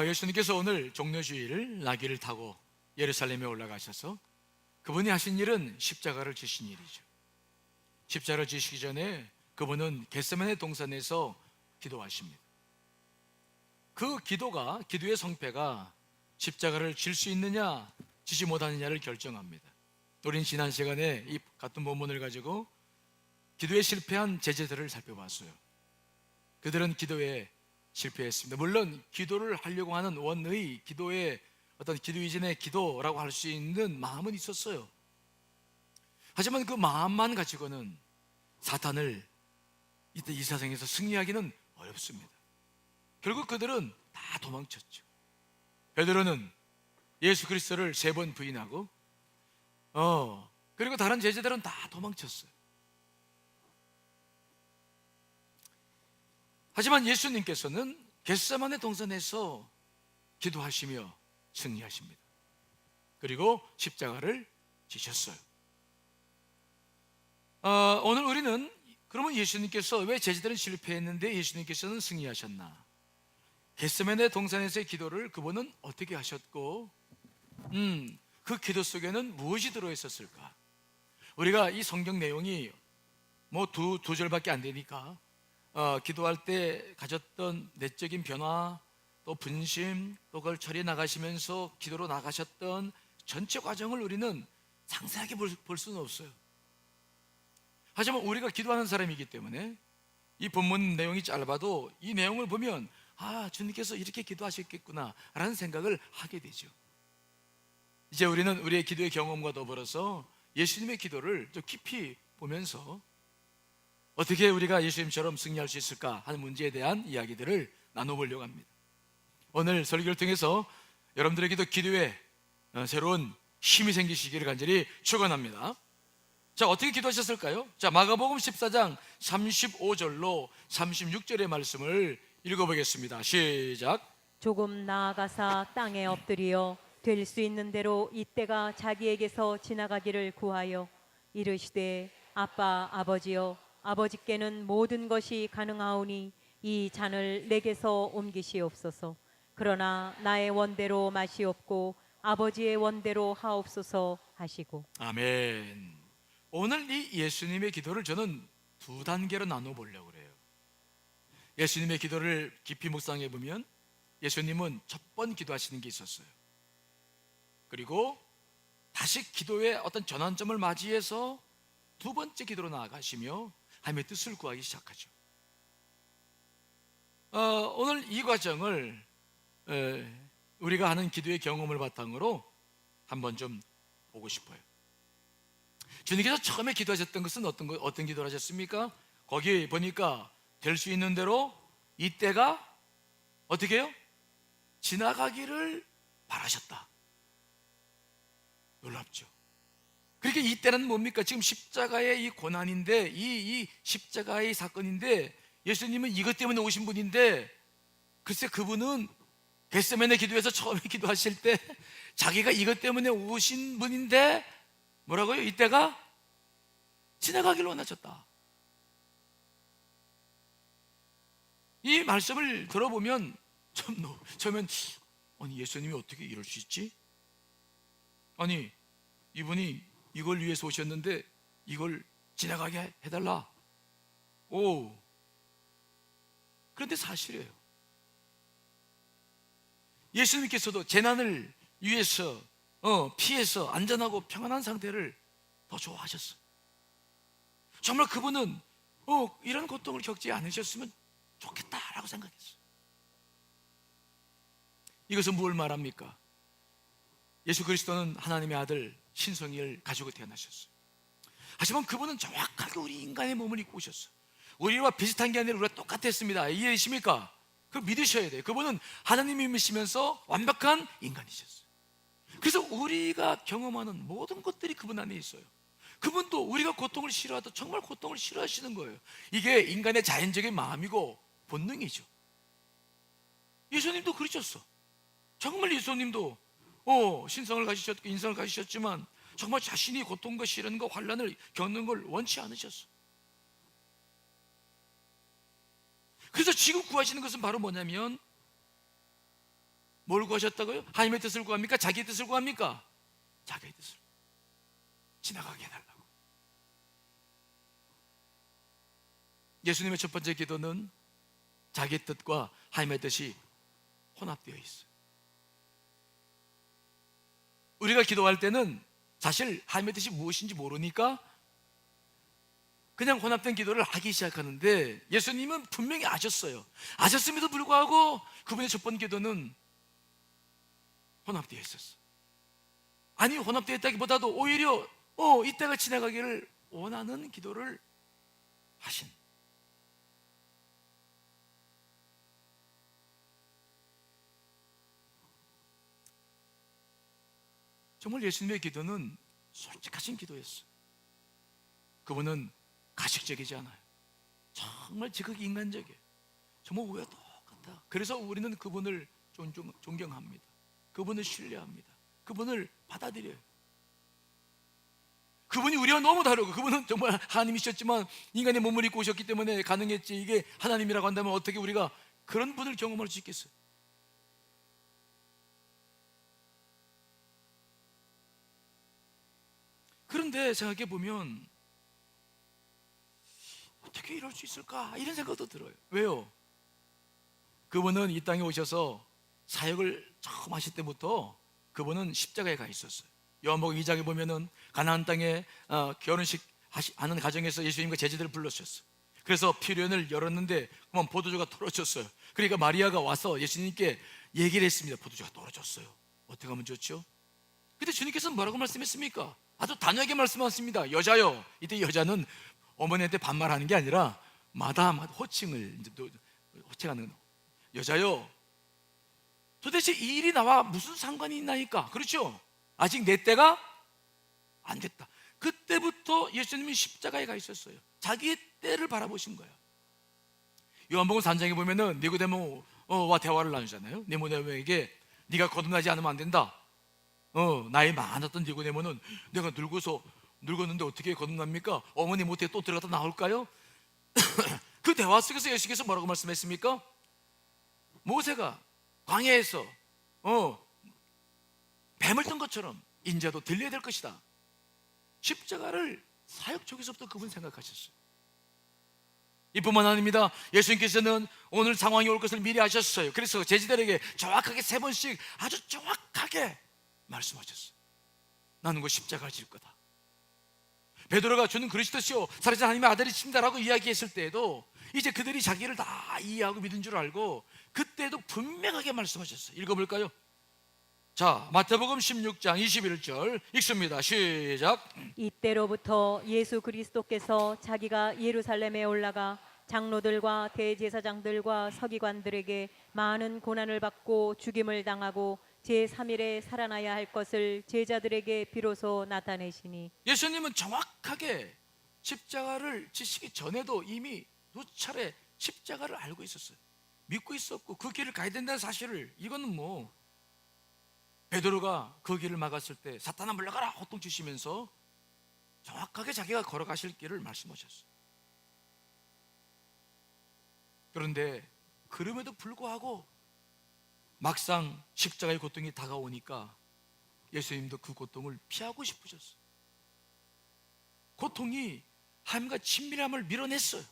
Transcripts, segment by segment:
예수님께서 오늘 종려주일 나귀를 타고 예루살렘에 올라가셔서 그분이 하신 일은 십자가를 지신 일이죠. 십자가를 지시기 전에 그분은 겟세마네 동산에서 기도하십니다. 그 기도의 성패가 십자가를 질 수 있느냐 지지 못하느냐를 결정합니다. 우린 지난 시간에 이 같은 본문을 가지고 기도에 실패한 제자들을 살펴봤어요. 그들은 기도에 실패했습니다. 물론 기도를 하려고 하는 원의 기도의 어떤 기도 이전의 기도라고 할 수 있는 마음은 있었어요. 하지만 그 마음만 가지고는 사탄을 이때 이 세상에서 승리하기는 어렵습니다. 결국 그들은 다 도망쳤죠. 베드로는 예수 그리스도를 3번 부인하고 그리고 다른 제자들은 다 도망쳤어요. 하지만 예수님께서는 겟세마네 동산에서 기도하시며 승리하십니다. 그리고 십자가를 지셨어요. 오늘 우리는 그러면 예수님께서 왜 제자들은 실패했는데 예수님께서는 승리하셨나? 겟세마네 동산에서의 기도를 그분은 어떻게 하셨고 그 기도 속에는 무엇이 들어있었을까? 우리가 이 성경 내용이 뭐 두 절밖에 안 되니까 기도할 때 가졌던 내적인 변화, 또 분심, 또 그걸 처리해 나가시면서 기도로 나가셨던 전체 과정을 우리는 상세하게 볼 수는 없어요. 하지만 우리가 기도하는 사람이기 때문에 이 본문 내용이 짧아도 이 내용을 보면 주님께서 이렇게 기도하셨겠구나 라는 생각을 하게 되죠. 이제 우리는 우리의 기도의 경험과 더불어서 예수님의 기도를 좀 깊이 보면서 어떻게 우리가 예수님처럼 승리할 수 있을까 하는 문제에 대한 이야기들을 나눠보려고 합니다. 오늘 설교를 통해서 여러분들에게도 기도에 새로운 힘이 생기시기를 간절히 축원합니다. 자, 어떻게 기도하셨을까요? 자, 마가복음 14장 35절로 36절의 말씀을 읽어보겠습니다. 시작. 조금 나아가사 땅에 엎드리어 될 수 있는 대로 이때가 자기에게서 지나가기를 구하여 이르시되 아빠 아버지여 아버지께는 모든 것이 가능하오니 이 잔을 내게서 옮기시옵소서. 그러나 나의 원대로 마시옵고 아버지의 원대로 하옵소서 하시고. 아멘. 오늘 이 예수님의 기도를 저는 2단계로 나눠보려고 그래요. 예수님의 기도를 깊이 묵상해 보면 예수님은 첫 번 기도하시는 게 있었어요. 그리고 다시 기도의 어떤 전환점을 맞이해서 2번째 기도로 나아가시며 하나님의 뜻을 구하기 시작하죠. 오늘 이 과정을 우리가 하는 기도의 경험을 바탕으로 한번 좀 보고 싶어요. 주님께서 처음에 기도하셨던 것은 어떤 기도를 하셨습니까? 거기 보니까 될 수 있는 대로 이때가 어떻게 해요? 지나가기를 바라셨다. 놀랍죠. 그렇게 이때는 뭡니까? 지금 십자가의 이 고난인데 이 십자가의 사건인데 예수님은 이것 때문에 오신 분인데 글쎄 그분은 겟세마네 기도에서 처음에 기도하실 때 자기가 이것 때문에 오신 분인데 뭐라고요? 이때가 지나가기를 원하셨다. 이 말씀을 들어보면 처음엔 아니 예수님이 어떻게 이럴 수 있지? 아니 이분이 이걸 위해서 오셨는데 이걸 지나가게 해달라. 그런데 사실이에요. 예수님께서도 재난을 위해서 피해서 안전하고 평안한 상태를 더 좋아하셨어요. 정말 그분은 이런 고통을 겪지 않으셨으면 좋겠다라고 생각했어요. 이것은 뭘 말합니까? 예수 그리스도는 하나님의 아들 신성을 가지고 태어나셨어요. 하지만 그분은 정확하게 우리 인간의 몸을 입고 오셨어요. 우리와 비슷한 게 아니라 우리가 똑같았습니다. 이해되십니까? 그걸 믿으셔야 돼요. 그분은 하나님이시면서 완벽한 인간이셨어요. 그래서 우리가 경험하는 모든 것들이 그분 안에 있어요. 그분도 우리가 고통을 싫어하도 정말 고통을 싫어하시는 거예요. 이게 인간의 자연적인 마음이고 본능이죠. 예수님도 그러셨어. 정말 예수님도 신성을 가지셨고 인성을 가지셨지만 정말 자신이 고통과 시련과 환난을 겪는 걸 원치 않으셨어. 그래서 지금 구하시는 것은 바로 뭐냐면 뭘 구하셨다고요? 하나님의 뜻을 구합니까? 자기의 뜻을 구합니까? 자기의 뜻을 지나가게 해달라고. 예수님의 첫 번째 기도는 자기의 뜻과 하나님의 뜻이 혼합되어 있어요. 우리가 기도할 때는 사실 하나님의 뜻이 무엇인지 모르니까 그냥 혼합된 기도를 하기 시작하는데, 예수님은 분명히 아셨어요. 아셨음에도 불구하고 그분의 첫 번째 기도는 혼합되어 있었어요. 아니, 혼합되어 있다기보다도 오히려 이때가 지나가기를 원하는 기도를 하신. 정말 예수님의 기도는 솔직하신 기도였어요. 그분은 가식적이지 않아요. 정말 지극히 인간적이에요. 정말 우리와 똑같아. 그래서 우리는 그분을 존경합니다. 그분을 신뢰합니다. 그분을 받아들여요. 그분이 우리와 너무 다르고, 그분은 정말 하나님이셨지만 인간의 몸을 입고 오셨기 때문에 가능했지, 이게 하나님이라고 한다면 어떻게 우리가 그런 분을 경험할 수 있겠어요? 그런데 생각해 보면 어떻게 이럴 수 있을까? 이런 생각도 들어요. 왜요? 그분은 이 땅에 오셔서 사역을 처음 하실 때부터 그분은 십자가에 가 있었어요. 요한복음 2장에 보면은 가나안 땅에 결혼식 하는 가정에서 예수님과 제자들을 불러주셨어요. 그래서 피련을 열었는데 그만 포도주가 떨어졌어요. 그러니까 마리아가 와서 예수님께 얘기를 했습니다. 포도주가 떨어졌어요. 어떻게 하면 좋죠? 근데 주님께서는 뭐라고 말씀했습니까? 아주 단호하게 말씀하셨습니다. 여자요. 이때 여자는 어머니한테 반말하는 게 아니라 마다마다 호칭을 이제 호칭하는 거. 여자요. 도대체 이 일이 나와 무슨 상관이 있나니까? 그렇죠? 아직 내 때가 안 됐다. 그때부터 예수님이 십자가에 가 있었어요. 자기의 때를 바라보신 거예요. 요한복음 3장에 보면은 니고데모와 대화를 나누잖아요. 니고데모에게 네가 거듭나지 않으면 안 된다. 나이 많았던 니고데모는 내가 늙었는데 어떻게 거듭납니까? 어머니 못에 또 들어갔다 나올까요? 그 대화 속에서 예수께서 뭐라고 말씀했습니까? 모세가 광야에서 뱀을 뜬 것처럼 인자도 들려야 될 것이다. 십자가를 사역 쪽에서부터 그분 생각하셨어요. 이뿐만 아닙니다. 예수님께서는 오늘 상황이 올 것을 미리 아셨어요. 그래서 제자들에게 정확하게 3번씩 아주 정확하게 말씀하셨어요. 나는 그 십자가를 질 거다. 베드로가 주는 그리스도시요 살아계신 하나님의 아들이십니다라고 이야기했을 때에도 이제 그들이 자기를 다 이해하고 믿은 줄 알고 그때도 분명하게 말씀하셨어요. 읽어볼까요? 자, 마태복음 16장 21절 읽습니다. 시작. 이때로부터 예수 그리스도께서 자기가 예루살렘에 올라가 장로들과 대제사장들과 서기관들에게 많은 고난을 받고 죽임을 당하고 제3일에 살아나야 할 것을 제자들에게 비로소 나타내시니. 예수님은 정확하게 십자가를 지시기 전에도 이미 두 차례 십자가를 알고 있었어요. 믿고 있었고 그 길을 가야 된다는 사실을, 이거는 뭐 베드로가 그 길을 막았을 때 사탄아 물러가라 호통치시면서 정확하게 자기가 걸어가실 길을 말씀하셨어요. 그런데 그럼에도 불구하고 막상 십자가의 고통이 다가오니까 예수님도 그 고통을 피하고 싶으셨어요. 고통이 하나님과 친밀함을 밀어냈어요.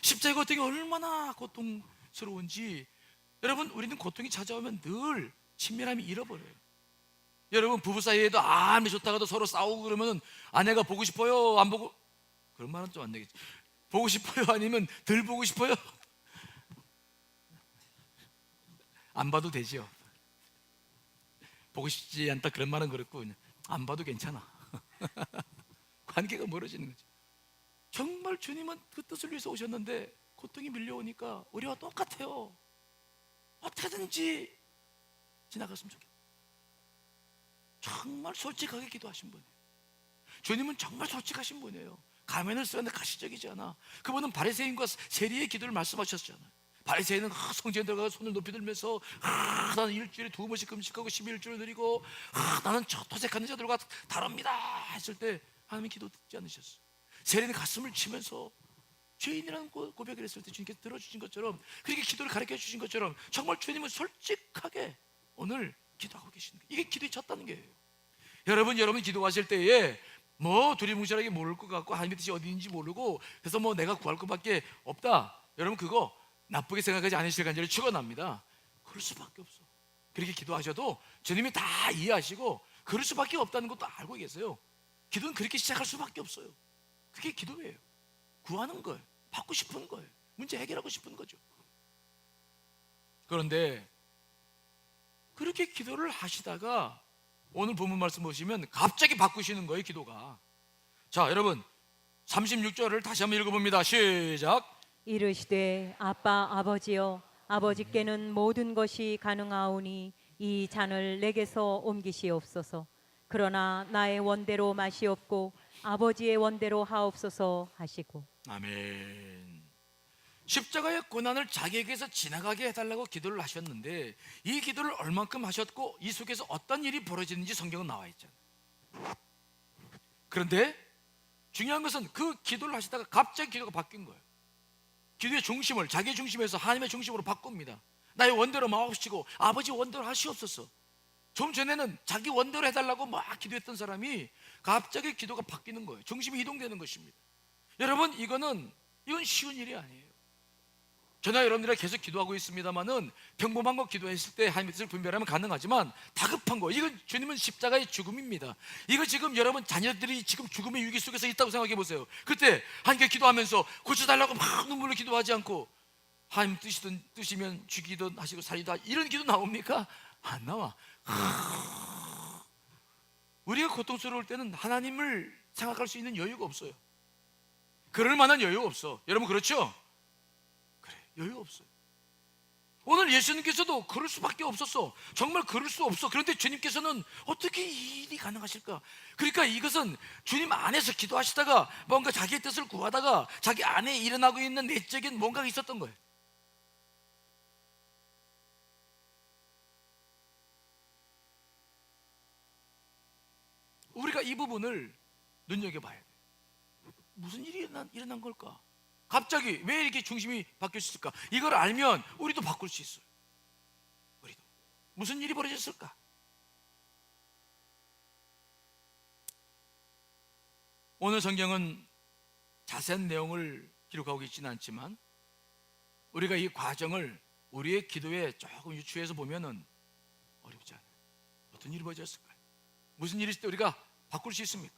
십자가의 고통이 얼마나 고통스러운지, 여러분, 우리는 고통이 찾아오면 늘 친밀함이 잃어버려요. 여러분, 부부 사이에도 아무리 좋다가도 서로 싸우고 그러면 아내가 보고 싶어요? 안 보고? 그런 말은 좀 안 되겠지. 보고 싶어요? 아니면 덜 보고 싶어요? 안 봐도 되죠. 보고 싶지 않다 그런 말은 그렇고 안 봐도 괜찮아. 관계가 멀어지는 거죠. 정말 주님은 그 뜻을 위해서 오셨는데 고통이 밀려오니까 우리와 똑같아요. 어떻게든지 지나갔으면 좋겠다. 정말 솔직하게 기도하신 분이에요. 주님은 정말 솔직하신 분이에요. 가면을 쓰는데 가시적이지 않아. 그분은 바리새인과 세리의 기도를 말씀하셨잖아요. 바리새인은 성전에 들어가서 손을 높이 들면서 나는 일주일에 2번씩 금식하고 11주를 드리고 나는 저 도색하는 자들과 다릅니다 했을 때 하나님이 기도 듣지 않으셨어요. 세리는 가슴을 치면서 죄인이라는 고백을 했을 때 주님께서 들어주신 것처럼, 그렇게 기도를 가르쳐 주신 것처럼 정말 주님은 솔직하게 오늘 기도하고 계시는 거예요. 이게 기도에 졌다는 거예요. 여러분 기도하실 때에 뭐 두리뭉실하게 모를 것 같고 하나님의 뜻이 어디인지 모르고 그래서 뭐 내가 구할 것밖에 없다, 여러분 그거 나쁘게 생각하지 않으실 간절히 축원합니다. 그럴 수밖에 없어. 그렇게 기도하셔도 주님이 다 이해하시고 그럴 수밖에 없다는 것도 알고 계세요. 기도는 그렇게 시작할 수밖에 없어요. 그게 기도예요. 구하는 거예요. 받고 싶은 거예요. 문제 해결하고 싶은 거죠. 그런데 그렇게 기도를 하시다가 오늘 본문 말씀 보시면 갑자기 바꾸시는 거예요, 기도가. 자, 여러분 36절을 다시 한번 읽어봅니다. 시작. 이르시되 아빠 아버지여, 아버지께는 모든 것이 가능하오니 이 잔을 내게서 옮기시옵소서. 그러나 나의 원대로 마시옵고 아버지의 원대로 하옵소서 하시고. 아멘. 십자가의 고난을 자기에게서 지나가게 해달라고 기도를 하셨는데 이 기도를 얼만큼 하셨고 이 속에서 어떤 일이 벌어지는지 성경은 나와 있잖아요. 그런데 중요한 것은 그 기도를 하시다가 갑자기 기도가 바뀐 거예요. 기도의 중심을 자기의 중심에서 하나님의 중심으로 바꿉니다. 나의 원대로 마옵시고 아버지 원대로 하시옵소서. 좀 전에는 자기 원대로 해달라고 막 기도했던 사람이 갑자기 기도가 바뀌는 거예요. 중심이 이동되는 것입니다. 여러분 이건 쉬운 일이 아니에요. 저나 여러분들이 계속 기도하고 있습니다만은 평범한 거 기도했을 때 하나님의 뜻을 분별하면 가능하지만 다급한 거, 이건 주님은 십자가의 죽음입니다. 이거 지금 여러분 자녀들이 지금 죽음의 위기 속에서 있다고 생각해 보세요. 그때 하나님께 기도하면서 고쳐달라고 막 눈물로 기도하지 않고 하나님 뜻이면 죽이든 하시고 살리다 이런 기도 나옵니까? 안 나와. 우리가 고통스러울 때는 하나님을 생각할 수 있는 여유가 없어요. 그럴 만한 여유가 없어. 여러분 그렇죠? 그래, 여유가 없어요. 오늘 예수님께서도 그럴 수밖에 없었어. 정말 그럴 수 없어. 그런데 주님께서는 어떻게 이 일이 가능하실까? 그러니까 이것은 주님 안에서 기도하시다가 뭔가 자기의 뜻을 구하다가 자기 안에 일어나고 있는 내적인 뭔가가 있었던 거예요. 우리가 이 부분을 눈여겨봐야 돼요. 무슨 일이 일어난 걸까? 갑자기 왜 이렇게 중심이 바뀌었을까? 이걸 알면 우리도 바꿀 수 있어요. 우리도 무슨 일이 벌어졌을까? 오늘 성경은 자세한 내용을 기록하고 있지는 않지만 우리가 이 과정을 우리의 기도에 조금 유추해서 보면은 어렵지 않아요. 어떤 일이 벌어졌을까요? 무슨 일이 있을 때 우리가 바꿀 수 있습니까?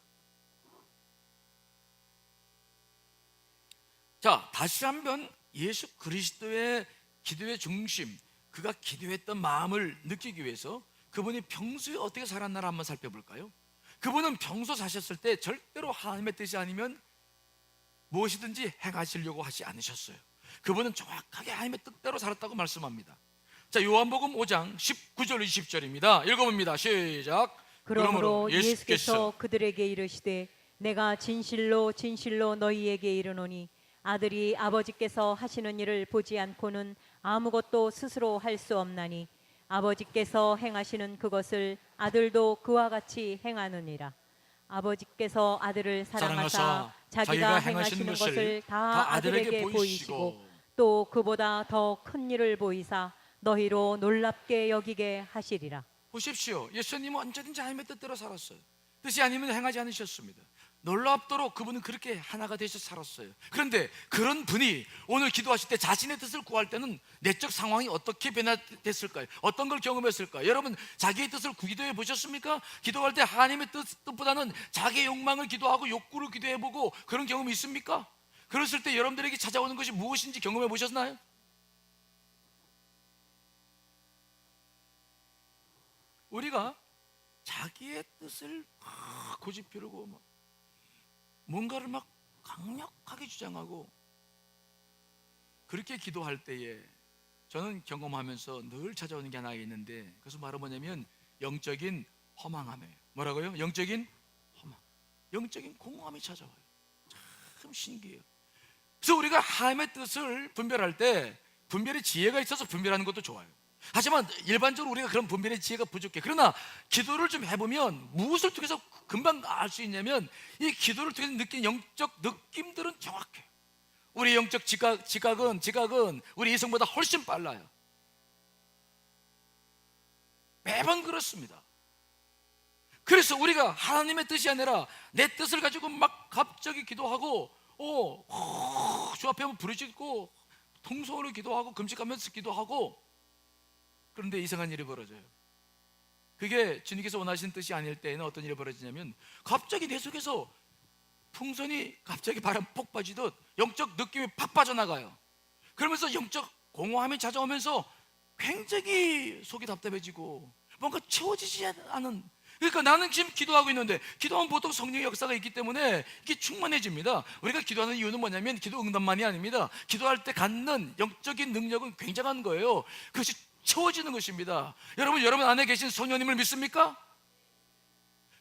자, 다시 한번 예수 그리스도의 기도의 중심, 그가 기도했던 마음을 느끼기 위해서 그분이 평소에 어떻게 살았나를 한번 살펴볼까요? 그분은 평소 사셨을 때 절대로 하나님의 뜻이 아니면 무엇이든지 행하시려고 하지 않으셨어요. 그분은 정확하게 하나님의 뜻대로 살았다고 말씀합니다. 자, 요한복음 5장 19절 20절입니다. 읽어봅니다. 시작. 그러므로 예수께서 그들에게 이르시되 내가 진실로 진실로 너희에게 이르노니 아들이 아버지께서 하시는 일을 보지 않고는 아무것도 스스로 할 수 없나니 아버지께서 행하시는 그것을 아들도 그와 같이 행하느니라. 아버지께서 아들을 사랑하사 자기가 행하시는 것을 다 아들에게 보이시고 또 그보다 더 큰 일을 보이사 너희로 놀랍게 여기게 하시리라. 보십시오. 예수님은 언제든지 하나님의 뜻대로 살았어요. 뜻이 아니면 행하지 않으셨습니다. 놀랍도록 그분은 그렇게 하나가 되셔서 살았어요. 그런데 그런 분이 오늘 기도하실 때 자신의 뜻을 구할 때는 내적 상황이 어떻게 변화됐을까요? 어떤 걸 경험했을까요? 여러분 자기의 뜻을 기도해 보셨습니까? 기도할 때 하나님의 뜻보다는 자기의 욕망을 기도하고 욕구를 기도해보고 그런 경험이 있습니까? 그랬을 때 여러분들에게 찾아오는 것이 무엇인지 경험해 보셨나요? 우리가 자기의 뜻을 막 고집피우고 뭔가를 막 강력하게 주장하고 그렇게 기도할 때에 저는 경험하면서 늘 찾아오는 게 하나 있는데 그것은 바로 뭐냐면 영적인 허망함이에요. 뭐라고요? 영적인 허망, 영적인 공허함이 찾아와요. 참 신기해요. 그래서 우리가 하나님의 뜻을 분별할 때 분별의 지혜가 있어서 분별하는 것도 좋아요. 하지만 일반적으로 우리가 그런 분별의 지혜가 부족해. 그러나 기도를 좀 해보면 무엇을 통해서 금방 알 수 있냐면 이 기도를 통해서 느낀 영적 느낌들은 정확해. 우리 영적 지각은 우리 이성보다 훨씬 빨라요. 매번 그렇습니다. 그래서 우리가 하나님의 뜻이 아니라 내 뜻을 가지고 막 갑자기 기도하고 주 앞에 한번 부르짖고 통성으로 기도하고 금식하면서 기도하고, 그런데 이상한 일이 벌어져요. 그게 주님께서 원하시는 뜻이 아닐 때에는 어떤 일이 벌어지냐면 갑자기 내 속에서 풍선이 갑자기 바람 폭 빠지듯 영적 느낌이 팍 빠져나가요. 그러면서 영적 공허함이 찾아오면서 굉장히 속이 답답해지고 뭔가 채워지지 않은, 그러니까 나는 지금 기도하고 있는데, 기도하면 보통 성령의 역사가 있기 때문에 이게 충만해집니다. 우리가 기도하는 이유는 뭐냐면 기도 응답만이 아닙니다. 기도할 때 갖는 영적인 능력은 굉장한 거예요. 그것이 채워지는 것입니다. 여러분 안에 계신 성령님을 믿습니까?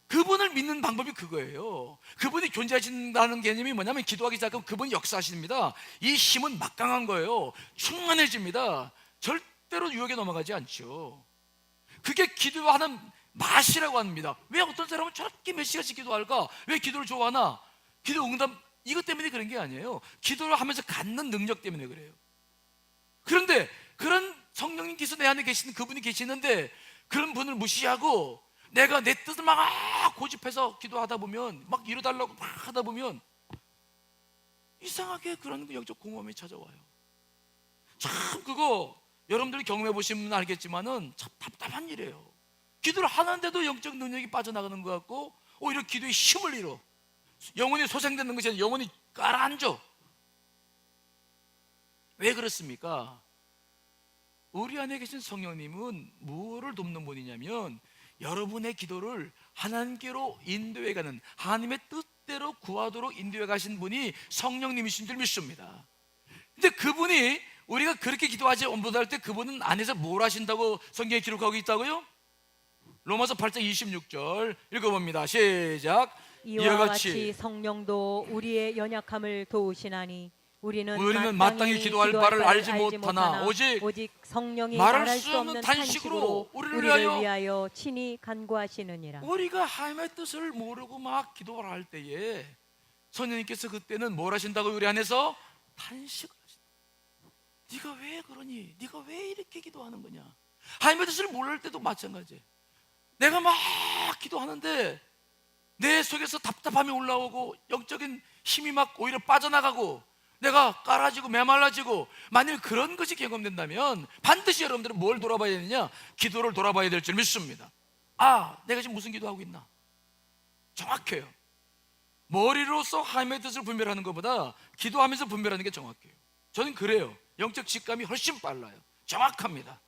그분을 믿는 방법이 그거예요. 그분이 존재하신다는 개념이 뭐냐면 기도하기 시작하면 그분이 역사하십니다. 이 힘은 막강한 거예요. 충만해집니다. 절대로 유혹에 넘어가지 않죠. 그게 기도하는 맛이라고 합니다. 왜 어떤 사람은 저렇게 몇 시간씩 기도할까? 왜 기도를 좋아하나? 기도 응답 이것 때문에 그런 게 아니에요. 기도를 하면서 갖는 능력 때문에 그래요. 그런데 그런 성령님께서 내 안에 계시는 그분이 계시는데 그런 분을 무시하고 내가 내 뜻을 막 고집해서 기도하다 보면, 막 이뤄달라고 막 하다 보면 이상하게 그런 영적 공허함이 찾아와요. 참 그거 여러분들이 경험해 보시면 알겠지만은 참 답답한 일이에요. 기도를 하는데도 영적 능력이 빠져나가는 것 같고 오히려 기도에 힘을 잃어. 영혼이 소생되는 것이 아니라 영혼이 가라앉아. 왜 그렇습니까? 우리 안에 계신 성령님은 무엇을 돕는 분이냐면 여러분의 기도를 하나님께로 인도해 가는, 하나님의 뜻대로 구하도록 인도해 가신 분이 성령님이신 줄 믿습니다. 근데 그분이 우리가 그렇게 기도하지 못할 때 그분은 안에서 뭘 하신다고 성경에 기록하고 있다고요? 로마서 8장 26절 읽어봅니다. 시작. 이와 같이 성령도 우리의 연약함을 도우시나니 우리는 마땅히 기도할 바를 알지 못하나 오직 성령이 말할 말할 수 수 없는 없는 탄식으로 탄식으로 우리를 우리를 위하여 위하여 친히 간구하시느니라. 우리가 하나님의 뜻을 모르고 막 기도를 할 때에 성령님께서 그때는 뭘 하신다고? 우리 안에서 탄식을 하신다. 네가 왜 그러니? 네가 왜 이렇게 기도하는 거냐? 하나님의 뜻을 모를 때도 마찬가지예요. 내가 막 기도하는데 내 속에서 답답함이 올라오고 영적인 힘이 막 오히려 빠져나가고 내가 깔아지고 메말라지고, 만일 그런 것이 경험된다면 반드시 여러분들은 뭘 돌아봐야 되느냐? 기도를 돌아봐야 될 줄 믿습니다. 내가 지금 무슨 기도하고 있나? 정확해요. 머리로서 하나님의 뜻을 분별하는 것보다 기도하면서 분별하는 게 정확해요. 저는 그래요. 영적 직감이 훨씬 빨라요. 정확합니다.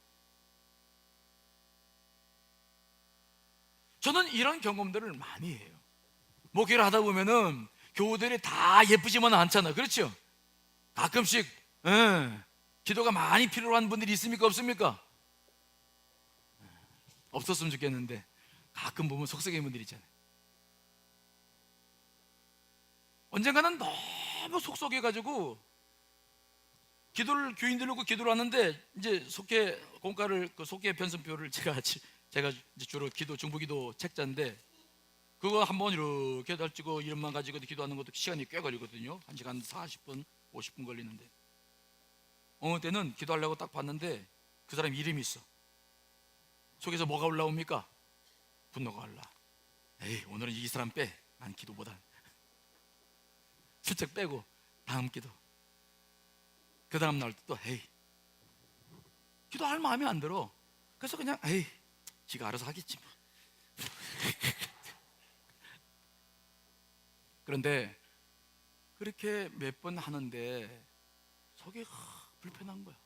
저는 이런 경험들을 많이 해요. 목회를 하다 보면은 교우들이 다 예쁘지만은 않잖아. 그렇죠? 가끔씩 기도가 많이 필요한 분들이 있습니까? 없습니까? 없었으면 좋겠는데 가끔 보면 속썩이는 분들이 있잖아요. 언젠가는 너무 속썩여가지고 교인들 놓고 기도를 하는데, 이제 속회 공과를, 그 속회 편성표를 제가 이제 주로 중보기도 책자인데 그거 한번 이렇게 달치고 이름만 가지고 기도하는 것도 시간이 꽤 걸리거든요. 1시간 40분 50분 걸리는데, 어느 때는 기도하려고 딱 봤는데 그 사람 이름이 있어. 속에서 뭐가 올라옵니까? 분노가 올라. 에이, 오늘은 이 사람 빼. 난 기도보다 슬쩍 빼고 다음 기도. 그 다음 날 또 에이, 기도할 마음이 안 들어. 그래서 그냥 에이, 지가 알아서 하겠지 뭐. 그런데 그렇게 몇 번 하는데 속이 불편한 거야.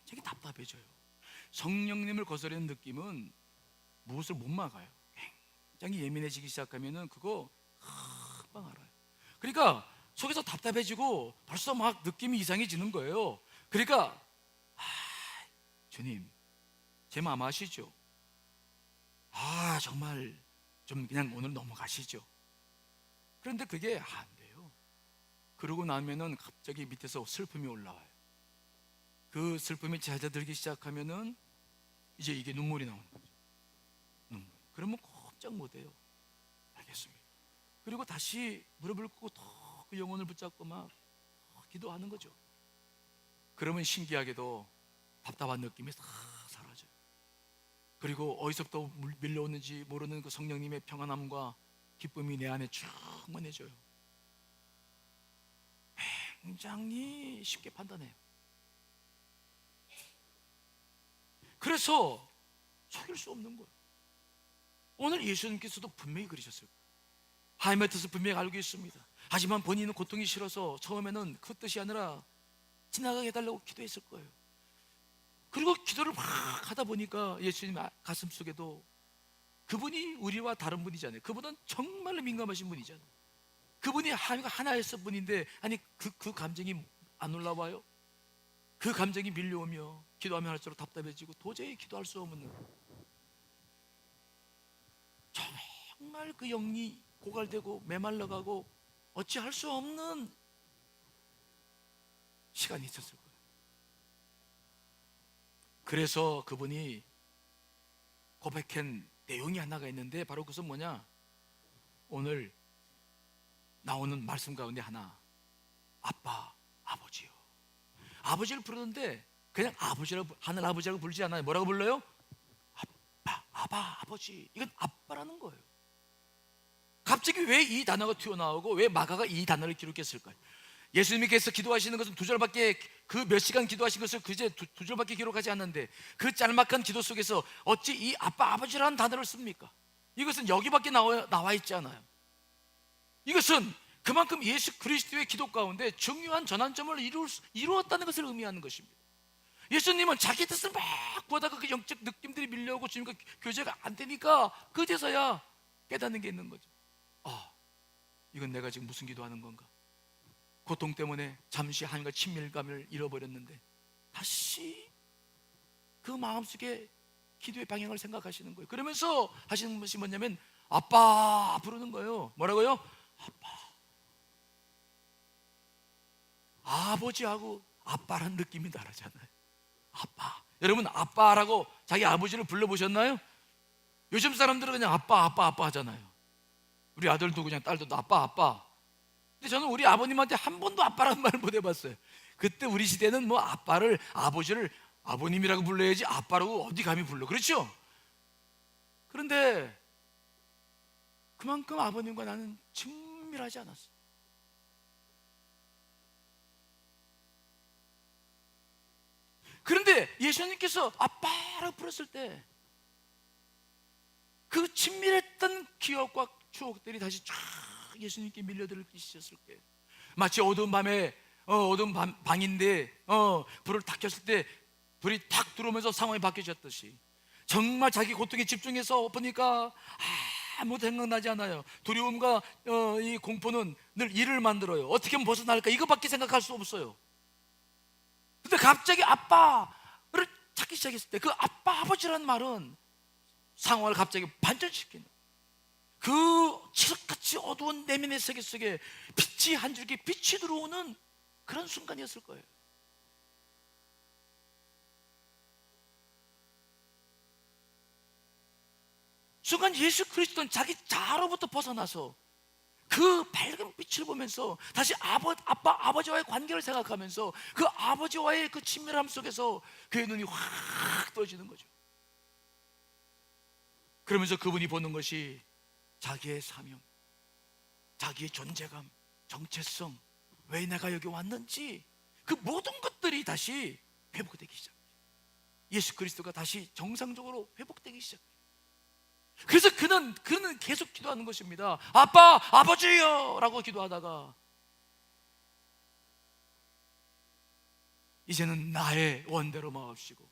굉장히 답답해져요. 성령님을 거스르는 느낌은 무엇을 못 막아요. 굉장히 예민해지기 시작하면은 그거 금방 알아요. 그러니까 속에서 답답해지고 벌써 막 느낌이 이상해지는 거예요. 그러니까 주님, 제 마음 아시죠? 정말 좀 그냥 오늘 넘어가시죠. 그런데 그게 안 돼요. 그러고 나면은 갑자기 밑에서 슬픔이 올라와요. 그 슬픔이 잦아들기 시작하면은 이제 이게 눈물이 나오는 거죠. 눈물. 그러면 꼼짝 못해요. 알겠습니다. 그리고 다시 무릎을 꿇고 더 그 영혼을 붙잡고 막 기도하는 거죠. 그러면 신기하게도 답답한 느낌이 다 사라져요. 그리고 어디서부터 밀려오는지 모르는 그 성령님의 평안함과 기쁨이 내 안에 충만해져요. 굉장히 쉽게 판단해요. 그래서 속일 수 없는 거예요. 오늘 예수님께서도 분명히 그러셨어요. 하나님의 뜻을 분명히 알고 있습니다. 하지만 본인은 고통이 싫어서 처음에는 그 뜻이 아니라 지나가게 해달라고 기도했을 거예요. 그리고 기도를 막 하다 보니까 예수님 가슴 속에도 그분이 우리와 다른 분이잖아요. 그분은 정말로 민감하신 분이잖아요. 그분이 하나였을 분인데, 아니 그 감정이 안 올라와요? 그 감정이 밀려오며 기도하면 할수록 답답해지고 도저히 기도할 수 없는, 정말 그 영이 고갈되고 메말라가고 어찌할 수 없는 시간이 있었을 거예요. 그래서 그분이 고백한 내용이 하나가 있는데, 바로 그것은 뭐냐? 오늘 나오는 말씀 가운데 하나, 아빠, 아버지요. 아버지를 부르는데 그냥 아버지라고, 하늘 아버지라고 부르지 않아요. 뭐라고 불러요? 아빠, 아버지. 이건 아빠라는 거예요. 갑자기 왜 이 단어가 튀어나오고 왜 마가가 이 단어를 기록했을까요? 예수님께서 기도하시는 것은 두 절밖에, 그 몇 시간 기도하신 것을 그제 두 절밖에 기록하지 않는데, 그 짤막한 기도 속에서 어찌 이 아빠, 아버지라는 단어를 씁니까? 이것은 여기밖에 나와 있지 않아요. 이것은 그만큼 예수 그리스도의 기도 가운데 중요한 전환점을 이루었다는 것을 의미하는 것입니다. 예수님은 자기 뜻을 막 구하다가 그 영적 느낌들이 밀려오고 주님과 교제가 안 되니까 그제서야 깨닫는 게 있는 거죠. 아, 이건 내가 지금 무슨 기도하는 건가? 고통 때문에 잠시 하나님과 친밀감을 잃어버렸는데 다시 그 마음속에 기도의 방향을 생각하시는 거예요. 그러면서 하시는 것이 뭐냐면 아빠 부르는 거예요. 뭐라고요? 아빠. 아버지하고 아빠란 느낌이 다르잖아요. 아빠. 여러분, 아빠라고 자기 아버지를 불러보셨나요? 요즘 사람들은 그냥 아빠 하잖아요. 우리 아들도 그냥 딸도 아빠. 근데 저는 우리 아버님한테 한 번도 아빠라는 말을 못 해봤어요. 그때 우리 시대는 뭐 아버지를 아버님이라고 불러야지 아빠라고 어디 감히 불러. 그렇죠? 그런데 그만큼 아버님과 나는 친밀하지 않았어요. 그런데 예수님께서 아빠라고 부르실 때 그 친밀했던 기억과 추억들이 다시 쫙 예수님께 밀려들으셨을 거예요. 마치 어두운 밤에 어두운 방인데 불을 탁 켰을 때 불이 탁 들어오면서 상황이 바뀌어졌듯이, 정말 자기 고통에 집중해서 보니까 아무도 생각나지 않아요. 두려움과 이 공포는 늘 일을 만들어요. 어떻게 하면 벗어날까, 이거밖에 생각할 수 없어요. 근데 갑자기 아빠를 찾기 시작했을 때 그 아빠, 아버지라는 말은 상황을 갑자기 반전시키는, 그 칠흑같이 어두운 내면의 세계 속에 빛이 한 줄기 빛이 들어오는 그런 순간이었을 거예요. 순간 예수 그리스도는 자기 자아로부터 벗어나서 그 밝은 빛을 보면서 다시 아버지와의 관계를 생각하면서 그 아버지와의 그 친밀함 속에서 그의 눈이 확 떠지는 거죠. 그러면서 그분이 보는 것이 자기의 사명, 자기의 존재감, 정체성, 왜 내가 여기 왔는지, 그 모든 것들이 다시 회복되기 시작해요. 예수 그리스도가 다시 정상적으로 회복되기 시작해요. 그래서 그는 계속 기도하는 것입니다. 아빠, 아버지요 라고 기도하다가 이제는 나의 원대로 마옵시고,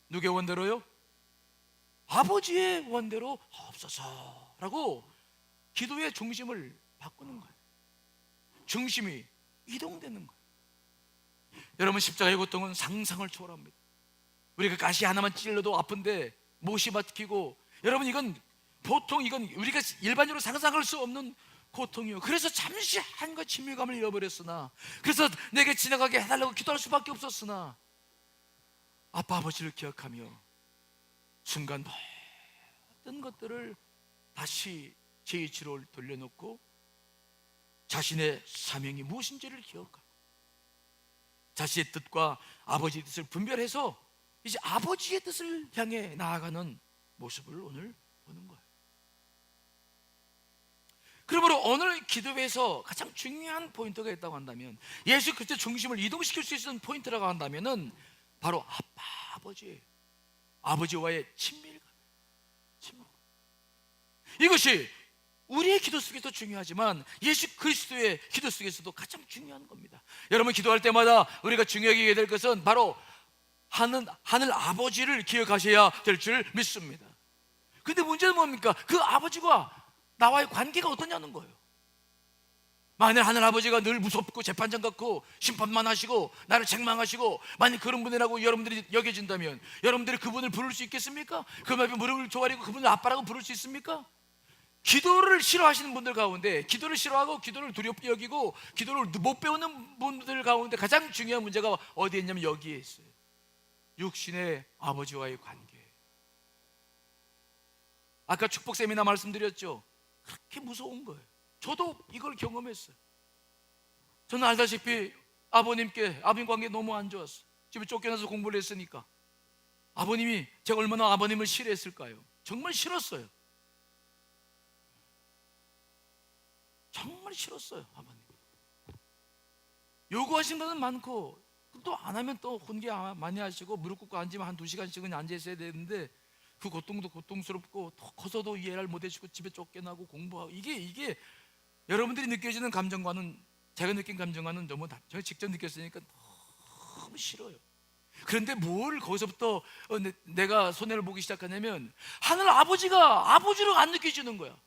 누구의 원대로요? 아버지의 원대로 없어서라고 기도의 중심을 바꾸는 거예요. 중심이 이동되는 거예요. 여러분, 십자가의 고통은 상상을 초월합니다. 우리가 가시 하나만 찔러도 아픈데 못이 박히고, 여러분 이건 우리가 일반적으로 상상할 수 없는 고통이요. 그래서 잠시 한과 친밀감을 잃어버렸으나, 그래서 내게 지나가게 해달라고 기도할 수밖에 없었으나, 아빠 아버지를 기억하며 순간 모든 것들을 다시 제 위치로 돌려놓고 자신의 사명이 무엇인지를 기억하고 자신의 뜻과 아버지의 뜻을 분별해서 이제 아버지의 뜻을 향해 나아가는 모습을 오늘 보는 거예요. 그러므로 오늘 기도에서 가장 중요한 포인트가 있다고 한다면, 예수 그리스도의 중심을 이동시킬 수 있는 포인트라고 한다면은 바로 아버지예요. 아버지와의 친밀감. 이것이 우리의 기도 속에서 중요하지만 예수 그리스도의 기도 속에서도 가장 중요한 겁니다. 여러분, 기도할 때마다 우리가 중요하게 여겨야 될 것은 바로 하늘 아버지를 기억하셔야 될 줄 믿습니다. 근데 문제는 뭡니까? 그 아버지가 나와의 관계가 어떠냐는 거예요. 만약 하늘 아버지가 늘 무섭고 재판장 같고 심판만 하시고 나를 책망하시고 만약 그런 분이라고 여러분들이 여겨진다면 여러분들이 그분을 부를 수 있겠습니까? 그 앞에 무릎을 조아리고 그분을 아빠라고 부를 수 있습니까? 기도를 싫어하시는 분들 가운데, 기도를 싫어하고 기도를 두렵게 여기고 기도를 못 배우는 분들 가운데 가장 중요한 문제가 어디에 있냐면 여기에 있어요. 육신의 아버지와의 관계. 아까 축복 세미나 말씀드렸죠. 그렇게 무서운 거예요. 저도 이걸 경험했어요. 저는 알다시피 아버님 관계 너무 안 좋았어요. 집에 쫓겨나서 공부를 했으니까. 아버님이, 제가 얼마나 아버님을 싫어했을까요? 정말 싫었어요. 정말 싫었어요. 아버님 요구하신 것은 많고 또 안 하면 또 훈계 많이 하시고 무릎 꿇고 앉으면 한 2시간씩은 앉아 있어야 되는데 그 고통도 고통스럽고 더 커서도 이해를 못 해주고 집에 쫓겨나고 공부하고 이게 여러분들이 느껴지는 감정과는, 제가 느낀 감정과는 너무 제가 직접 느꼈으니까 너무 싫어요. 그런데 뭘 거기서부터 내가 손해를 보기 시작하냐면 하늘 아버지가 아버지로 안 느껴지는 거야.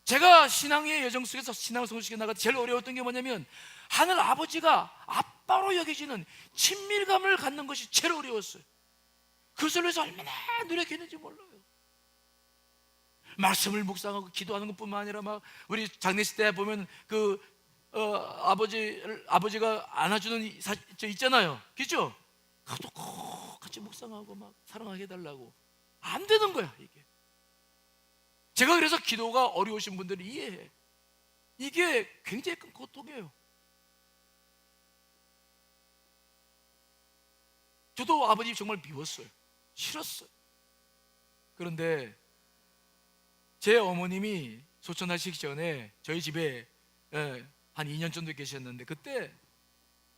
제가 신앙의 여정 속에서 신앙을 성숙시켜 나갈 때 제일 어려웠던 게 뭐냐면 하늘 아버지가 아빠로 여겨지는 친밀감을 갖는 것이 제일 어려웠어요. 그것을 위해서 얼마나 노력했는지 몰라요. 말씀을 묵상하고 기도하는 것뿐만 아니라 막 우리 장례식 때 보면 아버지가 안아주는 저 있잖아요. 그죠? 그것도 꼭 같이 묵상하고 막 사랑하게 해달라고. 안 되는 거야 이게. 제가 그래서 기도가 어려우신 분들이 이해해. 이게 굉장히 큰 고통이에요. 저도 아버지 정말 미웠어요. 싫었어요. 그런데 제 어머님이 소천하시기 전에 저희 집에 한 2년 정도 계셨는데, 그때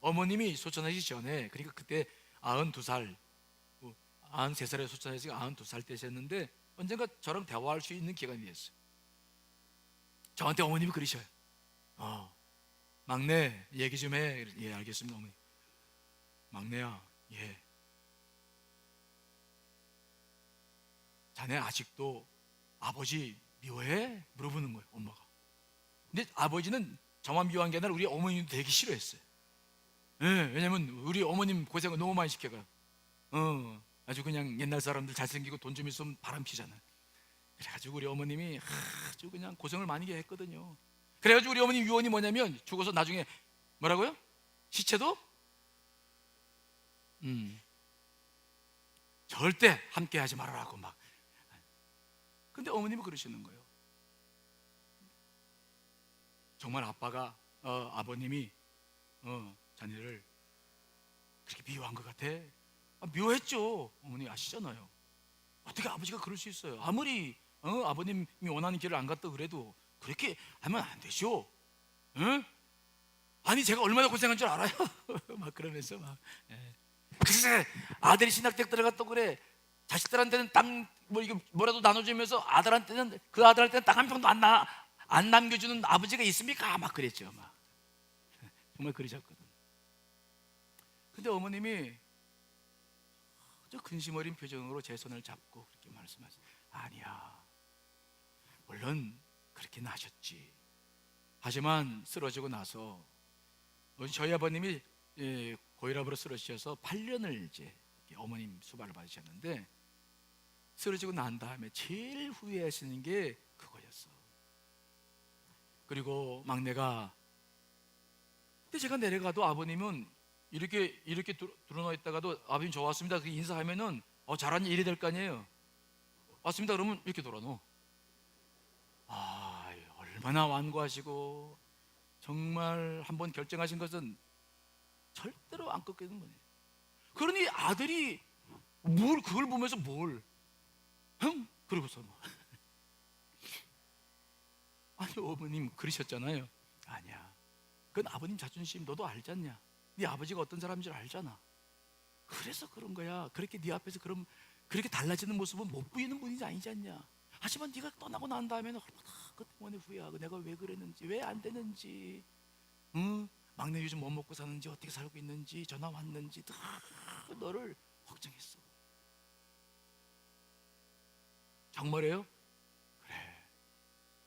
어머님이 소천하시기 전에, 그러니까 그때 92살 93살에 소천하시기 92살 되셨는데 언젠가 저랑 대화할 수 있는 기간이 됐어요. 저한테 어머님이 그러셔요. 막내 얘기 좀 해. 예, 알겠습니다 어머니. 막내야, 예, 자네 아직도 아버지 미워해? 물어보는 거예요, 엄마가. 근데 아버지는 저만 미워한 게 아니라 우리 어머님도 되게 싫어했어요. 예, 왜냐면 우리 어머님 고생을 너무 많이 시켜가요. 아주 그냥 옛날 사람들 잘생기고 돈 좀 있으면 바람 피잖아요. 그래가지고 우리 어머님이 아주 그냥 고생을 많이 했거든요. 그래가지고 우리 어머님 유언이 뭐냐면, 죽어서 나중에 뭐라고요? 시체도 절대 함께 하지 말아라고 막. 근데 어머님이 그러시는 거예요. 정말 아버님이 자네를 그렇게 미워한 것 같아? 미워했죠. 어머니 아시잖아요. 어떻게 아버지가 그럴 수 있어요? 아무리 아버님이 원하는 길을 안 갔다 그래도 그렇게 하면 안 되죠. 응? 아니 제가 얼마나 고생한 줄 알아요? 막 그러면서 막. 그래서 아들이 신학대학 들어갔다고 그래. 자식들한테는 땅 뭐라도 나눠주면서 그 아들한테는 땅 한 평도 안 남겨주는 아버지가 있습니까? 막 그랬죠. 막 정말 그러셨거든. 근데 어머님이 아주 근심 어린 표정으로 제 손을 잡고 그렇게 말씀하셨어요. 아니야, 물론 그렇게는 하셨지. 하지만 쓰러지고 나서 저희 아버님이 고혈압으로 쓰러지셔서 8년을 이제 어머님 수발을 받으셨는데, 쓰러지고 난 다음에 제일 후회하시는 게 그거였어. 그리고 막내가, 근데 제가 내려가도 아버님은 이렇게 드러나 있다가도 아버님 저 왔습니다 그렇게 인사하면은 잘한 일이 될 거 아니에요. 왔습니다 그러면 이렇게 돌아놓어. 변화 완고하시고 정말 한번 결정하신 것은 절대로 안 꺾이는 분이에요. 그러니 아들이 그걸 보면서 그러고서 아니 어머님 그러셨잖아요. 아니야, 그건 아버님 자존심 너도 알지 않냐? 네 아버지가 어떤 사람인 줄 알잖아. 그래서 그런 거야. 그렇게 네 앞에서 그렇게 달라지는 모습은 못 보이는 분이지 아니지 않냐? 하지만 네가 떠나고 난 다음에는 얼마나 그 때문에 후회하고 내가 왜 그랬는지, 왜 안 되는지, 막내 요즘 뭐 먹고 사는지, 어떻게 살고 있는지, 전화 왔는지 다 너를 걱정했어. 정말이에요? 그래,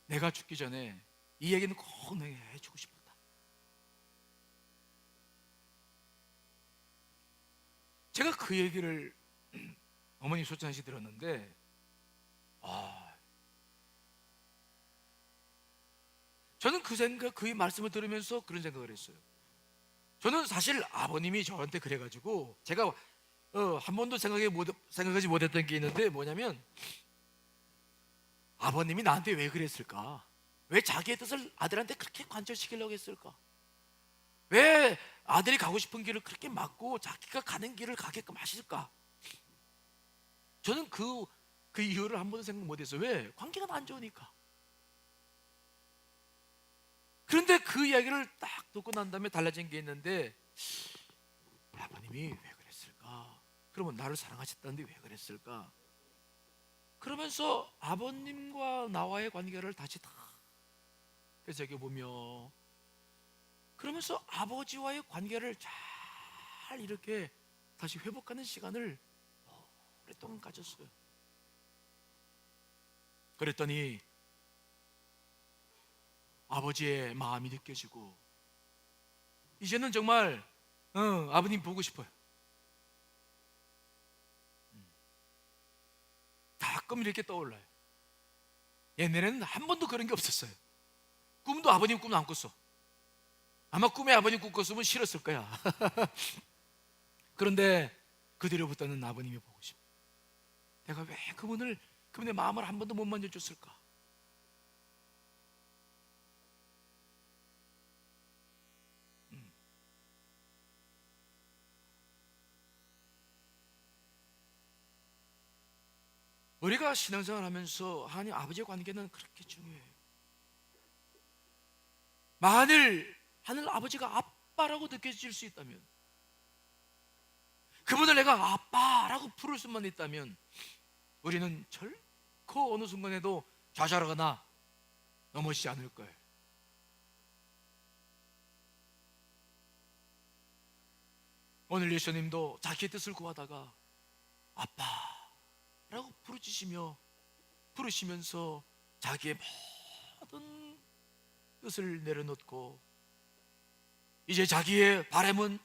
내가 죽기 전에 이 얘기는 꼭 내게 해주고 싶었다. 제가 그 얘기를 어머니 소찬씨 들었는데, 저는 그 말씀을 들으면서 그런 생각을 했어요. 저는 사실 아버님이 저한테 그래가지고 제가 한 번도 생각하지 못했던 게 있는데, 뭐냐면 아버님이 나한테 왜 그랬을까? 왜 자기의 뜻을 아들한테 그렇게 관철시키려고 했을까? 왜 아들이 가고 싶은 길을 그렇게 막고 자기가 가는 길을 가게끔 하실까? 저는 그 이유를 한 번도 생각 못했어요. 왜? 관계가 안 좋으니까. 그런데 그 이야기를 딱 듣고 난 다음에 달라진 게 있는데, 아버님이 왜 그랬을까? 그러면 나를 사랑하셨다는데 왜 그랬을까? 그러면서 아버님과 나와의 관계를 다시 다 되새겨보며, 그러면서 아버지와의 관계를 잘 이렇게 다시 회복하는 시간을 오랫동안 가졌어요. 그랬더니 아버지의 마음이 느껴지고, 이제는 정말 아버님 보고 싶어요. 가끔 이렇게 떠올라요. 옛날에는 한 번도 그런 게 없었어요. 꿈도 아버님 꿈도 안 꿨어. 아마 꿈에 아버님 꿈 꿨으면 싫었을 거야. 그런데 그 뒤로부터는 아버님이 보고 싶어. 내가 왜 그분의 마음을 한 번도 못 만져줬을까? 우리가 신앙생활 하면서 하나님 아버지의 관계는 그렇게 중요해요. 만일 하늘 아버지가 아빠라고 느껴질 수 있다면, 그분을 내가 아빠라고 부를 수만 있다면, 우리는 결코 어느 순간에도 좌절하거나 넘어지지 않을 거예요. 오늘 예수님도 자기의 뜻을 구하다가 아빠라고 부르시면서 자기의 모든 뜻을 내려놓고, 이제 자기의 바람은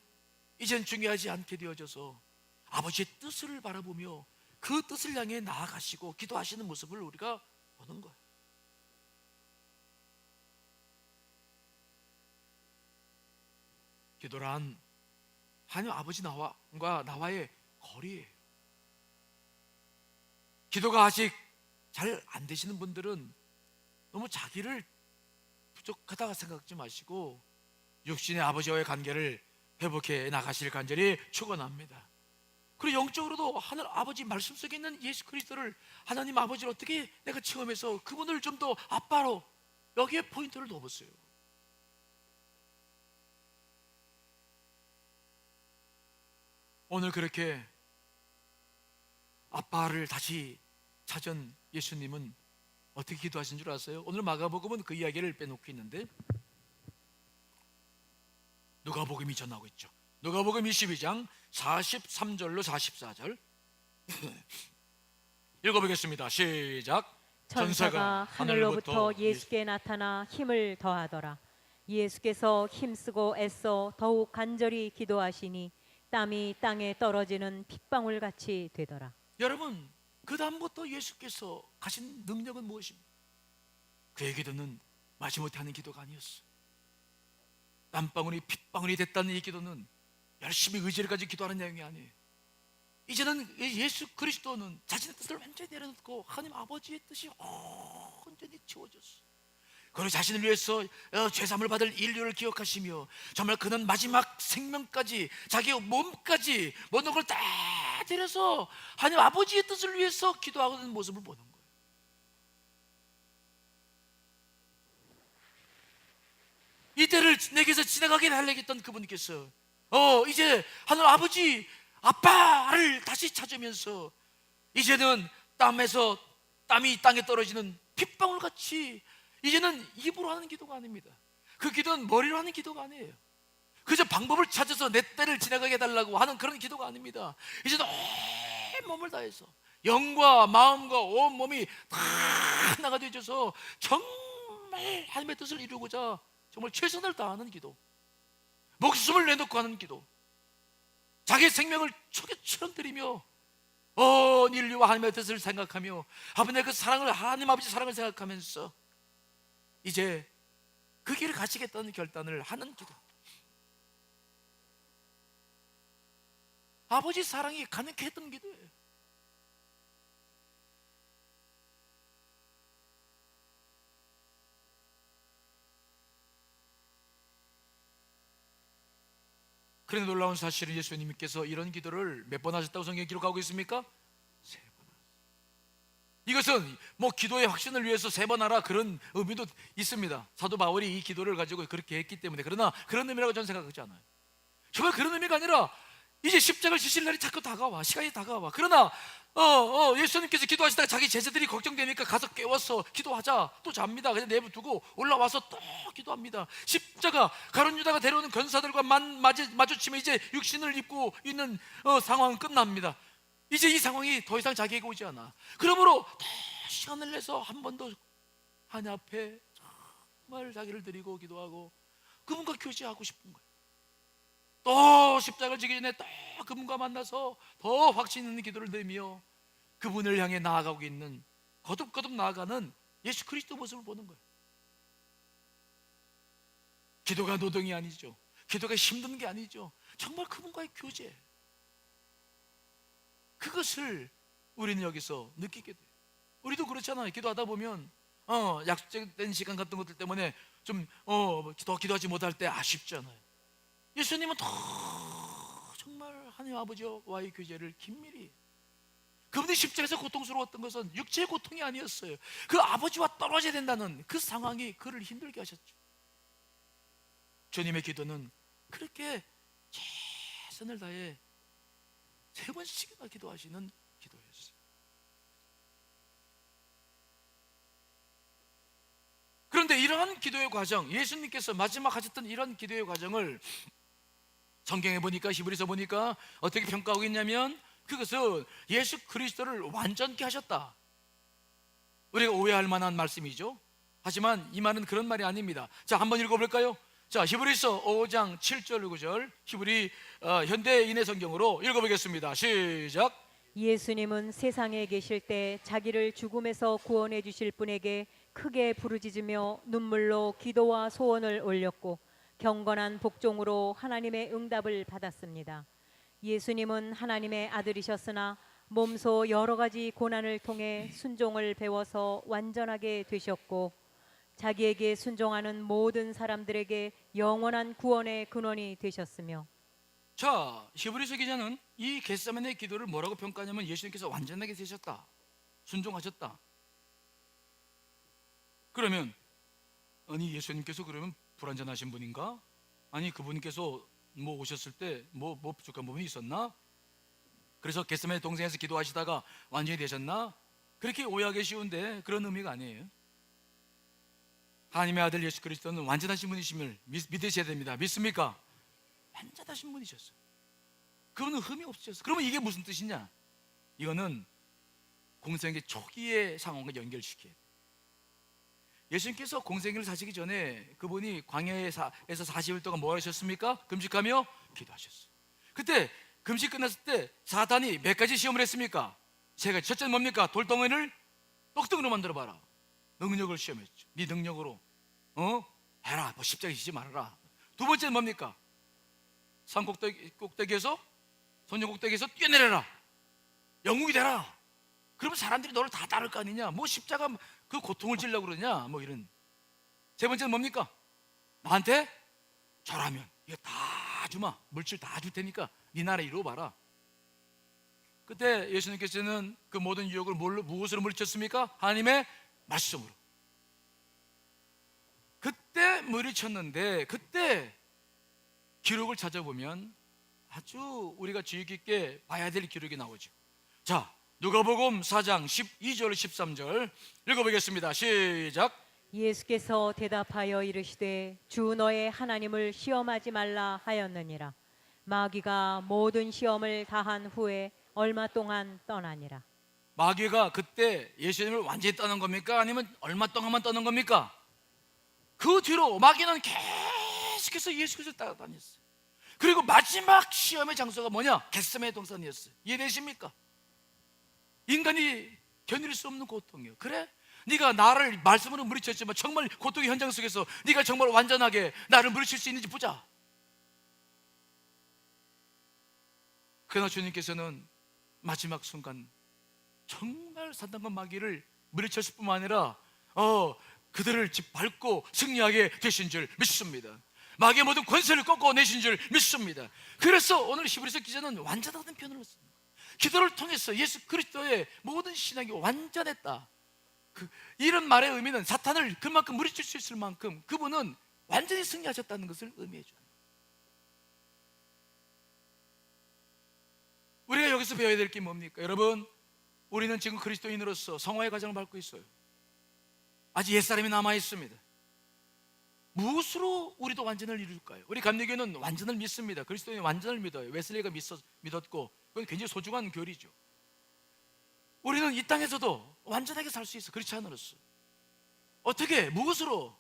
이젠 중요하지 않게 되어져서 아버지의 뜻을 바라보며 그 뜻을 향해 나아가시고 기도하시는 모습을 우리가 보는 거예요. 기도란 하나님 아버지 나와의 거리예요. 기도가 아직 잘 안 되시는 분들은 너무 자기를 부족하다고 생각하지 마시고 육신의 아버지와의 관계를 회복해 나가실 간절히 축원합니다. 그리고 영적으로도 하늘 아버지 말씀 속에 있는 예수 그리스도를, 하나님 아버지를 어떻게 내가 체험해서 그분을 좀 더 아빠로, 여기에 포인트를 넣어보세요. 오늘 그렇게 아빠를 다시 찾은 예수님은 어떻게 기도하신 줄 아세요? 오늘 마가복음은 그 이야기를 빼놓고 있는데 누가복음이 전하고 있죠. 누가복음 22장 43절로 44절 읽어보겠습니다. 시작. 천사가 하늘로부터 예수께 나타나 힘을 더하더라. 예수께서 힘쓰고 애써 더욱 간절히 기도하시니 땀이 땅에 떨어지는 핏방울 같이 되더라. 여러분, 그 다음부터 예수께서 가신 능력은 무엇입니까? 그의 기도는 마지못해 하는 기도가 아니었어. 땀방울이 핏방울이 됐다는 이 기도는 열심히 의지를 가지고 기도하는 내용이 아니에요. 이제는 예수 그리스도는 자신의 뜻을 완전히 내려놓고 하나님 아버지의 뜻이 온전히 채워졌어. 그리고 자신을 위해서 죄사함을 받을 인류를 기억하시며 정말 그는 마지막 생명까지 자기의 몸까지 모든 걸 다 들여서 하나님 아버지의 뜻을 위해서 기도하는 모습을 보는 거예요. 이때를 내게서 지나가게 하려겠던 그분께서 이제 하늘 아버지 아빠를 다시 찾으면서 이제는 땀이 땅에 떨어지는 핏방울 같이 이제는 입으로 하는 기도가 아닙니다. 그 기도는 머리로 하는 기도가 아니에요. 그저 방법을 찾아서 내 때를 지나가게 해달라고 하는 그런 기도가 아닙니다. 이제는 온 몸을 다해서 영과 마음과 온 몸이 다 하나가 되어져서 정말 하나님의 뜻을 이루고자 정말 최선을 다하는 기도, 목숨을 내놓고 하는 기도, 자기의 생명을 초계처럼 드리며 온 인류와 하나님의 뜻을 생각하며 아버지의 그 사랑을, 하나님 아버지 사랑을 생각하면서 이제 그 길을 가시겠다는 결단을 하는 기도. 아버지 사랑이 가능케 했던 기도예요. 그런데 놀라운 사실은 예수님께서 이런 기도를 몇 번 하셨다고 성경에 기록하고 있습니까? 3번. 이것은 뭐 기도의 확신을 위해서 3번 하라 그런 의미도 있습니다. 사도 바울이 이 기도를 가지고 그렇게 했기 때문에. 그러나 그런 의미라고 저는 생각하지 않아요. 정말 그런 의미가 아니라 이제 십자가를 지실 날이 자꾸 다가와, 시간이 다가와. 그러나 예수님께서 기도하시다가 자기 제자들이 걱정되니까 가서 깨워서 기도하자. 또 잡니다. 그냥 내버두고 올라와서 또 기도합니다. 십자가 가룟 유다가 데려오는 권사들과 마주치면 이제 육신을 입고 있는 상황은 끝납니다. 이제 이 상황이 더 이상 자기에게 오지 않아. 그러므로 더 시간을 내서 한 번 더 하나님 앞에 정말 자기를 드리고 기도하고 그분과 교제하고 싶은 거예요. 또 십자가를 지기 전에 또 그분과 만나서 더 확신 있는 기도를 드리며 그분을 향해 나아가고 있는, 거듭거듭 나아가는 예수 그리스도 모습을 보는 거예요. 기도가 노동이 아니죠. 기도가 힘든 게 아니죠. 정말 그분과의 교제, 그것을 우리는 여기서 느끼게 돼요. 우리도 그렇잖아요. 기도하다 보면 약속된 시간 같은 것들 때문에 좀 더 기도하지 못할 때 아쉽잖아요. 예수님은 더 정말 하나님 아버지와의 교제를 긴밀히, 그분이 십자가에서 고통스러웠던 것은 육체의 고통이 아니었어요. 그 아버지와 떨어져야 된다는 그 상황이 그를 힘들게 하셨죠. 주님의 기도는 그렇게 최선을 다해 3번씩이나 기도하시는 기도였어요. 그런데 이러한 기도의 과정, 예수님께서 마지막 하셨던 이런 기도의 과정을 성경에 보니까, 히브리서 보니까 어떻게 평가하고 있냐면 그것은 예수 그리스도를 완전케 하셨다. 우리가 오해할 만한 말씀이죠. 하지만 이 말은 그런 말이 아닙니다. 자, 한번 읽어볼까요? 자, 히브리서 5장 7절 9절 히브리 현대인의 성경으로 읽어보겠습니다. 시작. 예수님은 세상에 계실 때 자기를 죽음에서 구원해 주실 분에게 크게 부르짖으며 눈물로 기도와 소원을 올렸고 경건한 복종으로 하나님의 응답을 받았습니다. 예수님은 하나님의 아들이셨으나 몸소 여러 가지 고난을 통해 순종을 배워서 완전하게 되셨고 자기에게 순종하는 모든 사람들에게 영원한 구원의 근원이 되셨으며. 자, 히브리서 기자는 이 겟세마네 기도를 뭐라고 평가하냐면 예수님께서 완전하게 되셨다, 순종하셨다. 그러면 아니 예수님께서 그러면 불완전하신 분인가? 아니 그분께서 뭐 오셨을 때 뭐 부족한 부분이 있었나? 그래서 겟세마네 동산에서 기도하시다가 완전히 되셨나? 그렇게 오해하기 쉬운데 그런 의미가 아니에요. 하나님의 아들 예수 그리스도는 완전하신 분이심을 믿으셔야 됩니다. 믿습니까? 완전하신 분이셨어요. 그분은 흠이 없으셨어요. 그러면 이게 무슨 뜻이냐? 이거는 공생의 초기의 상황과 연결시켜야 돼요. 예수님께서 공생애를 사시기 전에 그분이 광야에서 40일 동안 뭐 하셨습니까? 금식하며 기도하셨어요. 그때 금식 끝났을 때 사탄이 몇 가지 시험을 했습니까? 세 가지. 첫째는 뭡니까? 돌덩이를 떡덩이로 만들어봐라. 능력을 시험했죠. 네 능력으로 해라. 뭐 십자가에 지지 말아라. 두 번째는 뭡니까? 산 꼭대기에서, 손녀 꼭대기에서 뛰어내려라. 영웅이 되라. 그러면 사람들이 너를 다 따를 거 아니냐? 뭐 십자가 그 고통을 지려고 그러냐? 뭐 이런. 세 번째는 뭡니까? 나한테 절하면 이거 다 주마, 물질 다 줄 테니까 네 나라 이루어봐라. 그때 예수님께서는 그 모든 유혹을 무엇으로 물리쳤습니까? 하나님의 말씀으로. 그때 물리쳤는데, 그때 기록을 찾아보면 아주 우리가 주의 깊게 봐야 될 기록이 나오죠. 자, 누가복음 4장 12절 13절 읽어보겠습니다. 시작. 예수께서 대답하여 이르시되 주 너의 하나님을 시험하지 말라 하였느니라. 마귀가 모든 시험을 다한 후에 얼마 동안 떠나니라. 마귀가 그때 예수님을 완전히 떠난 겁니까? 아니면 얼마 동안만 떠난 겁니까? 그 뒤로 마귀는 계속해서 예수께서 따라다녔어요. 그리고 마지막 시험의 장소가 뭐냐? 겟세마네 동산이었어요. 이해되십니까? 인간이 견딜 수 없는 고통이요. 그래? 네가 나를 말씀으로 물리쳤지만 정말 고통의 현장 속에서 네가 정말 완전하게 나를 물리칠 수 있는지 보자. 그러나 주님께서는 마지막 순간 정말 사단과 마귀를 물리쳤을 뿐만 아니라 그들을 짓밟고 승리하게 되신 줄 믿습니다. 마귀의 모든 권세를 꺾어내신 줄 믿습니다. 그래서 오늘 히브리서 기자는 완전하다는 표현을 씁니다. 기도를 통해서 예수 그리스도의 모든 신앙이 완전했다. 이런 말의 의미는 사탄을 그만큼 물리칠 수 있을 만큼 그분은 완전히 승리하셨다는 것을 의미해 줍니다. 우리가 여기서 배워야 될 게 뭡니까? 여러분, 우리는 지금 그리스도인으로서 성화의 과정을 밟고 있어요. 아직 옛사람이 남아 있습니다. 무엇으로 우리도 완전을 이룰까요? 우리 감리교는 완전을 믿습니다. 그리스도인이 완전을 믿어요. 웨슬리가 믿었고 그건 굉장히 소중한 교리죠. 우리는 이 땅에서도 완전하게 살 수 있어. 그렇지 않으로써 어떻게, 무엇으로?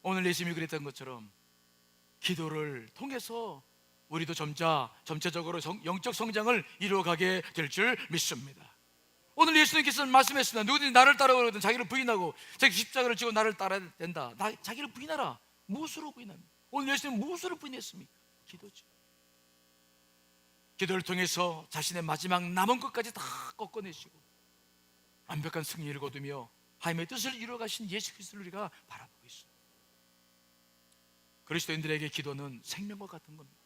오늘 예수님이 그랬던 것처럼 기도를 통해서 우리도 점차적으로 영적 성장을 이루어가게 될 줄 믿습니다. 오늘 예수님께서는 말씀했습니다. 누구든지 나를 따라오거든 자기를 부인하고 자기 십자가를 지고 나를 따라야 된다. 자기를 부인하라. 무엇으로 부인합니까? 오늘 예수님은 무엇으로 부인했습니까? 기도죠. 기도를 통해서 자신의 마지막 남은 것까지 다 꺾어내시고 완벽한 승리를 거두며 하나님의 뜻을 이루어가신 예수 그리스도를 우리가 바라보고 있습니다. 그리스도인들에게 기도는 생명과 같은 겁니다.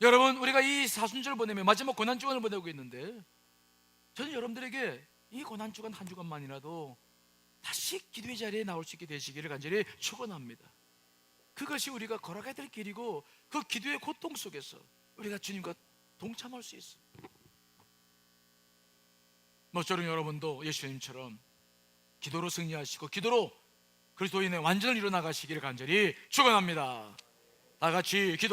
여러분, 우리가 이 사순절을 보내며 마지막 고난주간을 보내고 있는데 저는 여러분들에게 이 고난주간 한 주간만이라도 다시 기도의 자리에 나올 수 있게 되시기를 간절히 축원합니다. 그것이 우리가 걸어가야 될 길이고 그 기도의 고통 속에서 우리가 주님과 동참할 수 있어요. 모쪼록 여러분도 예수님처럼 기도로 승리하시고 기도로 그리스도인의 완전을 이루어 나가시기를 간절히 축원합니다. 다 같이 기도